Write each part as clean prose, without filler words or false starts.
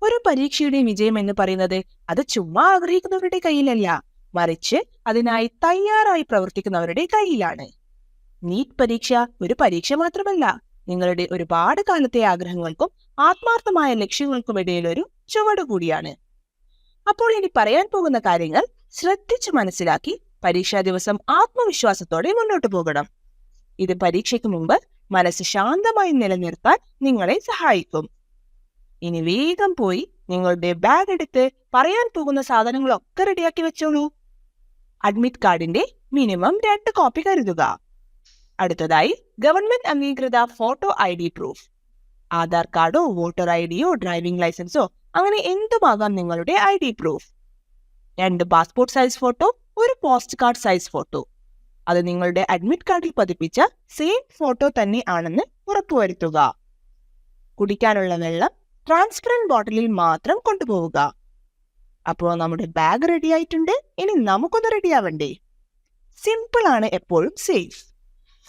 ഒരു പരീക്ഷയുടെ വിജയം എന്ന് പറയുന്നത് അത് ചുമ്മാ ആഗ്രഹിക്കുന്നവരുടെ കയ്യിലല്ല, മറിച്ച് അതിനായി തയ്യാറായി പ്രവർത്തിക്കുന്നവരുടെ കയ്യിലാണ്. നീറ്റ് പരീക്ഷ ഒരു പരീക്ഷ മാത്രമല്ല, നിങ്ങളുടെ ഒരുപാട് കാലത്തെ ആഗ്രഹങ്ങൾക്കും ആത്മാർത്ഥമായ ലക്ഷ്യങ്ങൾക്കും ഒരു ചുവട് കൂടിയാണ്. അപ്പോൾ ഇനി പറയാൻ പോകുന്ന കാര്യങ്ങൾ ശ്രദ്ധിച്ചു മനസ്സിലാക്കി പരീക്ഷാ ദിവസം ആത്മവിശ്വാസത്തോടെ മുന്നോട്ട് പോകണം. ഇത് പരീക്ഷയ്ക്ക് മുമ്പ് മനസ്സ് ശാന്തമായി നിലനിർത്താൻ നിങ്ങളെ സഹായിക്കും. ഇനി വേഗം പോയി നിങ്ങളുടെ ബാഗ് എടുത്ത് പറയാൻ പോകുന്ന സാധനങ്ങളൊക്കെ റെഡിയാക്കി വെച്ചോളൂ. അഡ്മിറ്റ് കാർഡിന്റെ മിനിമം 2 കോപ്പി കരുതുക. അടുത്തതായി ഗവൺമെന്റ് അംഗീകൃത ഫോട്ടോ ID പ്രൂഫ്. ആധാർ കാർഡോ വോട്ടർ IDയോ ഡ്രൈവിംഗ് ലൈസൻസോ അങ്ങനെ എന്തുമാകാം നിങ്ങളുടെ ID proof. 2 passport size photo, ഒരു പോസ്റ്റ് കാർഡ് സൈസ് ഫോട്ടോ. അത് നിങ്ങളുടെ അഡ്മിറ്റ് കാർഡിൽ പതിപ്പിച്ച സെയിം ഫോട്ടോ തന്നെ ആണെന്ന് ഉറപ്പുവരുത്തുക. കുടിക്കാനുള്ള വെള്ളം ട്രാൻസ്പെറന്റ് ബോട്ടിലിൽ മാത്രം കൊണ്ടുപോവുക. അപ്പോൾ നമ്മുടെ ബാഗ് റെഡി ആയിട്ടുണ്ട്. ഇനി നമുക്കൊന്ന് റെഡിയാവണ്ടേ? സിമ്പിൾ ആണ് എപ്പോഴും സേഫ്.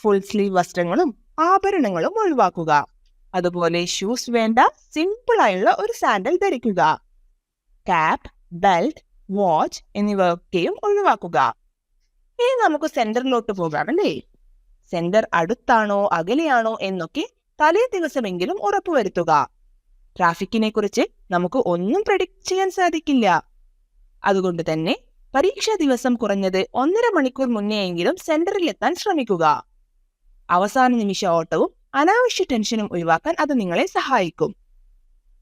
ഫുൾ സ്ലീവ് വസ്ത്രങ്ങളും ആഭരണങ്ങളും ഒഴിവാക്കുക. അതുപോലെ ഷൂസ് വേണ്ട, സിമ്പിൾ ആയുള്ള ഒരു സാൻഡൽ ധരിക്കുക. ക്യാപ്, ബെൽറ്റ്, വാച്ച് എന്നിവയൊക്കെയും ഒഴിവാക്കുക. ഇനി നമുക്ക് സെന്ററിലോട്ട് പോകാമല്ലേ? സെന്റർ അടുത്താണോ അകലെയാണോ എന്നൊക്കെ തലേ ദിവസമെങ്കിലും ഉറപ്പുവരുത്തുക. ട്രാഫിക്കിനെ കുറിച്ച് നമുക്ക് ഒന്നും പ്രെഡിക്റ്റ് ചെയ്യാൻ സാധിക്കില്ല. അതുകൊണ്ട് തന്നെ പരീക്ഷാ ദിവസം കുറഞ്ഞത് 1.5 മണിക്കൂർ മുന്നെയെങ്കിലും സെന്ററിൽ എത്താൻ ശ്രമിക്കുക. അവസാന നിമിഷ ഓട്ടവും അനാവശ്യ ടെൻഷനും ഒഴിവാക്കാൻ അത് നിങ്ങളെ സഹായിക്കും.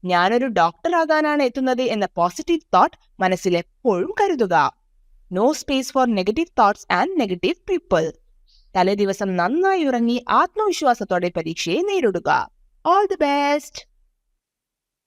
ഞാനൊരു ഡോക്ടർ ആകാനാണ് എത്തുന്നത് എന്ന പോസിറ്റീവ് തോട്ട് മനസ്സിൽ എപ്പോഴും കരുതുക. No space for negative thoughts and negative people. തലേ ദിവസം നന്നായി ഉറങ്ങി ആത്മവിശ്വാസത്തോടെ പരീക്ഷയെ നേരിടുക. All the best.